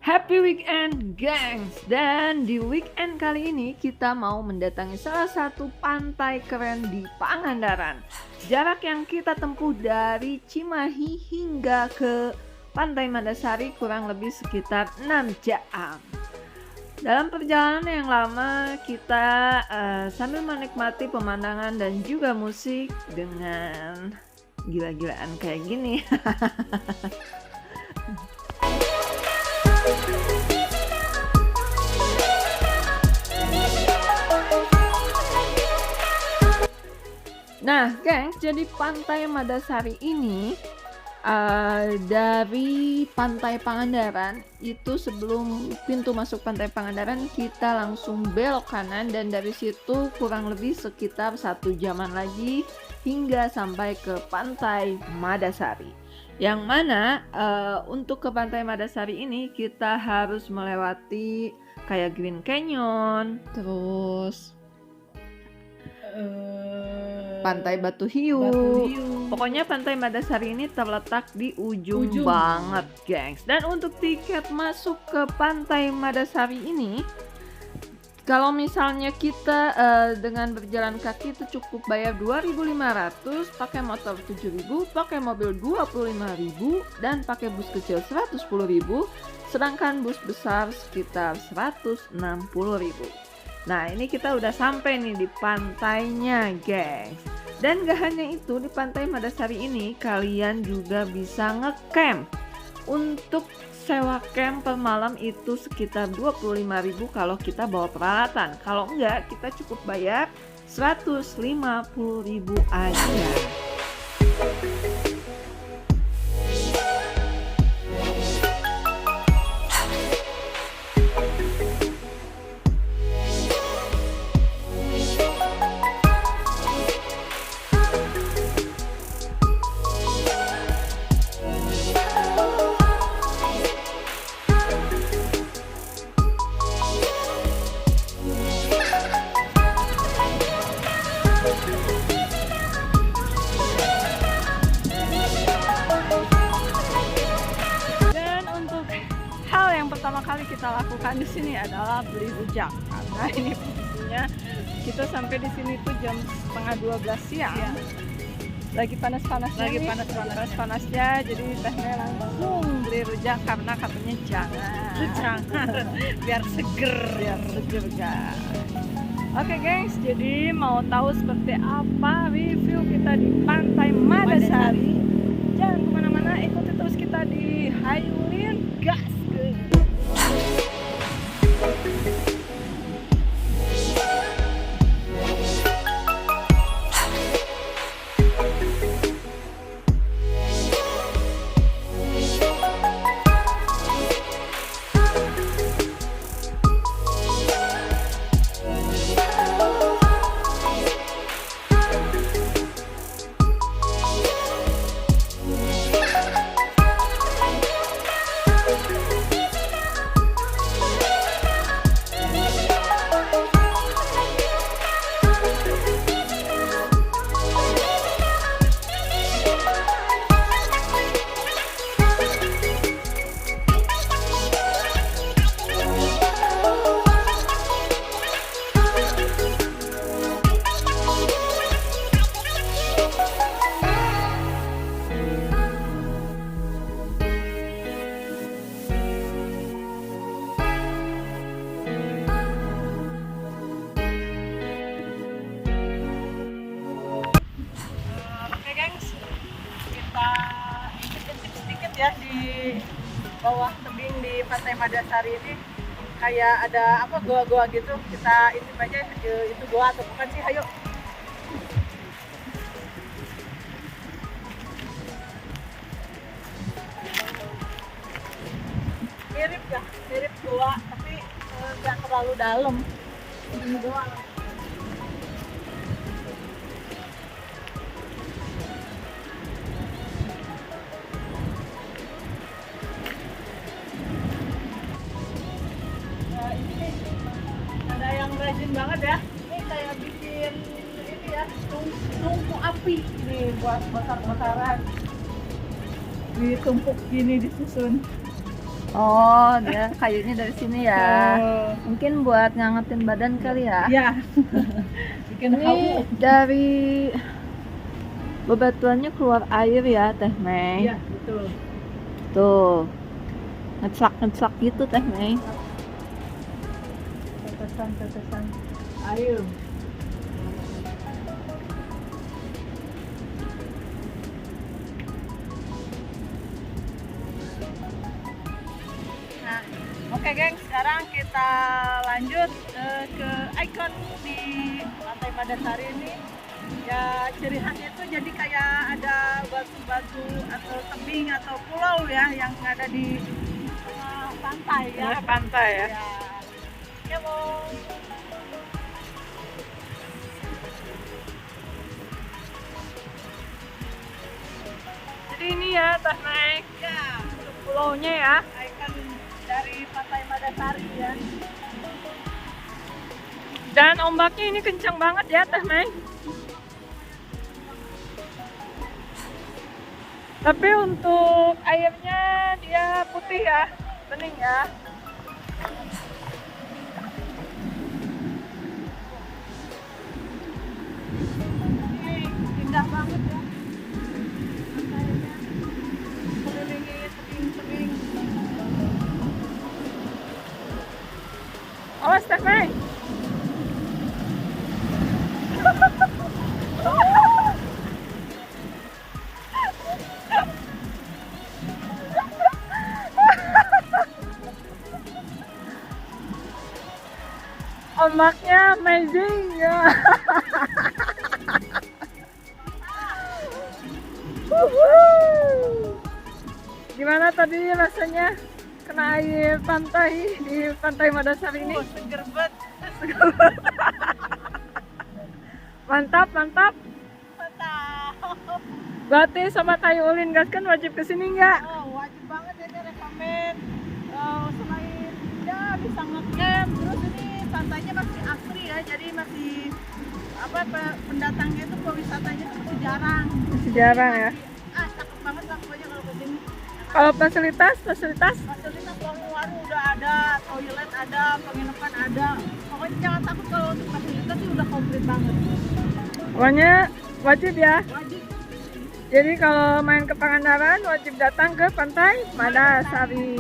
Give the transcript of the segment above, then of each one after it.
Happy weekend, gengs! Dan di weekend kali ini kita mau mendatangi salah satu pantai keren di Pangandaran. Jarak yang kita tempuh dari Cimahi hingga ke Pantai Madasari kurang lebih sekitar 6 jam. Dalam perjalanan yang lama kita sambil menikmati pemandangan dan juga musik dengan gila-gilaan kayak gini. Nah, gengs, jadi Pantai Madasari ini dari Pantai Pangandaran itu sebelum pintu masuk Pantai Pangandaran kita langsung belok kanan dan dari situ kurang lebih sekitar 1 jaman lagi hingga sampai ke Pantai Madasari. Yang mana untuk ke Pantai Madasari ini kita harus melewati kayak Green Canyon, terus Pantai Batu Hiu. Pokoknya Pantai Madasari ini terletak di ujung banget, gengs. Dan untuk tiket masuk ke Pantai Madasari ini, kalau misalnya kita dengan berjalan kaki itu cukup bayar 2.500, pakai motor 7.000, pakai mobil 25.000, dan pakai bus kecil 110.000, sedangkan bus besar sekitar 160.000. Nah, ini kita udah sampai nih di pantainya, guys. Dan gak hanya itu, di Pantai Madasari ini kalian juga bisa ngecamp. Untuk sewa camp per malam itu sekitar 25.000 kalau kita bawa peralatan. Kalau enggak, kita cukup bayar 150.000 aja. Pertama kali kita lakukan di sini adalah beli rujak, karena ini posisinya kita sampai di sini tuh jam 11:30 siang. Ya. Lagi panas-panasnya, jadi tehnya langsung beli rujak karena katanya jangan biar seger guys. Oke guys, jadi mau tahu seperti apa review kita di Pantai Madasari, jangan kemana-mana, ikuti terus kita di Hayulin Gas. Ya, di bawah tebing di Pantai Madasari ini kayak ada apa goa-goa gitu, kita intip aja itu goa atau bukan sih, ayo. Mirip goa tapi nggak terlalu dalam, ini doang. Rajin banget ya, ini kayak bikin ini ya, tungku api nih buat bakar-bakaran, ditumpuk gini, disusun. Oh, dia kayunya dari sini ya. Oh, Mungkin buat ngangetin badan kali ya. ya. Bikin Ini hawu. dari bebatuannya keluar air ya, Teh Mei. Iya, betul. Tuh. Ngeclak-ngeclak gitu, Teh Mei. Tetesan air. Nah, oke geng, sekarang kita lanjut ke ikon di Pantai Madasari ini. Ya, ciri khasnya itu jadi kayak ada batu-batu atau tebing atau pulau ya yang ada di pantai ya. Pantai ya. Ya, ya mau. Jadi ini ya, Teh Mei. Ya, Pulaunya ya. ikon dari Pantai Madasari ya. Dan ombaknya ini kencang banget ya, Teh Mei. Tapi untuk airnya dia putih ya, bening ya. Ini indah banget ya. Pantainya kelilingi tebing-tebing. Awas, Teh Mei. Ombaknya amazing ya. Gimana tadi rasanya kena air pantai di Pantai Madasari ini? Seger banget. Mantap, mantap. Mantap. Berarti Sobat Ayu Ulin Gas kan wajib kesini nggak? Oh, wajib banget ini rekomen. Selain ya bisa ngecamp, terus ini pantainya masih asri ya, jadi masih apa pendatangnya itu pewisatanya itu masih jarang. Masih jarang ya. Cakep banget lah pokoknya kalau kesini. Kalau fasilitas, Fasilitas baru udah ada, toilet ada, penginapan ada. Pokoknya jangan takut kalau untuk fasilitas sih udah komplit banget. pokoknya wajib ya. Wajib. Jadi kalau main ke Pangandaran wajib datang ke Pantai Madasari.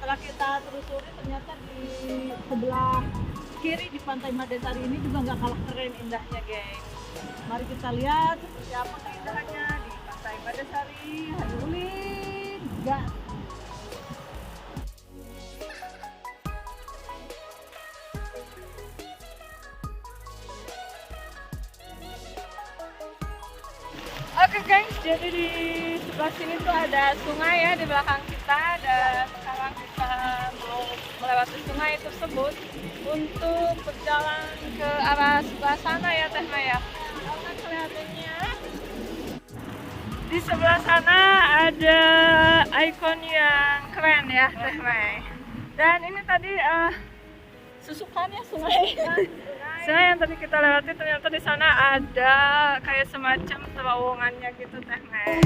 setelah kita telusuri ternyata di sebelah kiri di Pantai Madasari ini juga nggak kalah keren indahnya, geng. Mari kita lihat seperti apa keindahannya di Pantai Madasari. Hayu ulin, gas. Oke guys, jadi di sebelah sini tuh ada sungai ya di belakang kita, dan sekarang kita mau melewati sungai tersebut untuk berjalan ke arah sebelah sana ya Teh Maya. Karena kelihatannya di sebelah sana ada ikon yang keren ya Teh Maya. Dan ini tadi susukannya sungai. Sungai yang tadi kita lewati, ternyata di sana ada kayak semacam terowongannya gitu Teh Mei.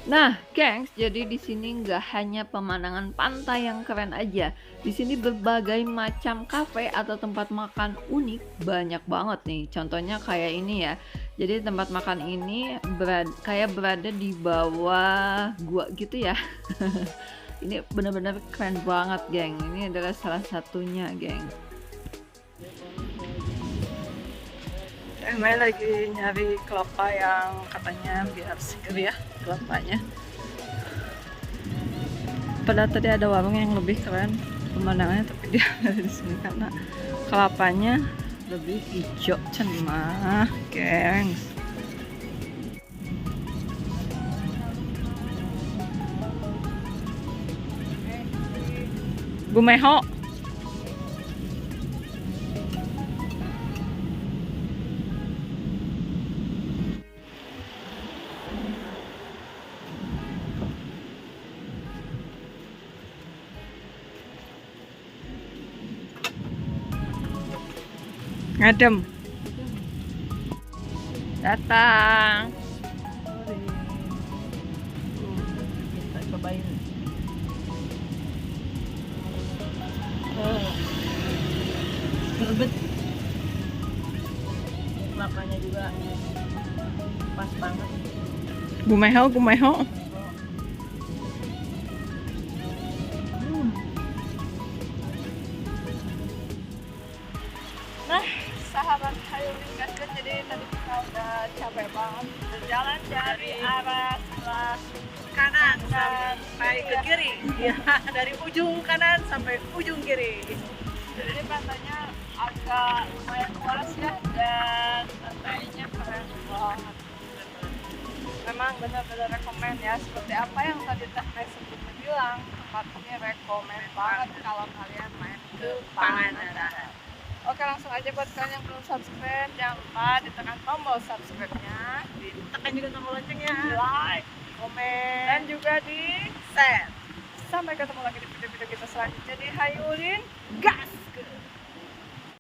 Nah, gengs, jadi di sini nggak hanya pemandangan pantai yang keren aja. Di sini berbagai macam kafe atau tempat makan unik banyak banget nih. Contohnya kayak ini ya. Jadi tempat makan ini kayak berada di bawah gua gitu ya. Ini benar-benar keren banget, geng. Ini adalah salah satunya, geng. Emang lagi nyari kelapa yang katanya biar seger ya kelapanya. Padahal tadi ada warung yang lebih keren pemandangannya, tapi dia ada di sini karena kelapanya lebih hijau cenah, gengs. Gumeho. Ngadem. Datang. Kita cobain. Berbet. Kelapanya juga pas banget. Gumeho. Nah, sahabat Hayu Gas, jadi tadi kita udah capek banget berjalan dari arah sebelah Kanan dan sampai ke kiri. Ya, dari ujung kanan sampai ujung kiri. Jadi pantainya agak lumayan luas ya, dan pantainya keren banget. Memang benar-benar rekomen ya, seperti apa yang tadi Teh Mei sebelumnya bilang, tempat ini rekomen banget kalau kalian main ke Pangandaran. Oke, langsung aja buat kalian yang belum subscribe, jangan lupa ditekan tombol subscribe-nya, Tekan juga tombol loncengnya. like, komen, dan juga di Share. sampai ketemu lagi di video-video kita selanjutnya di Hayu Ulin Gas.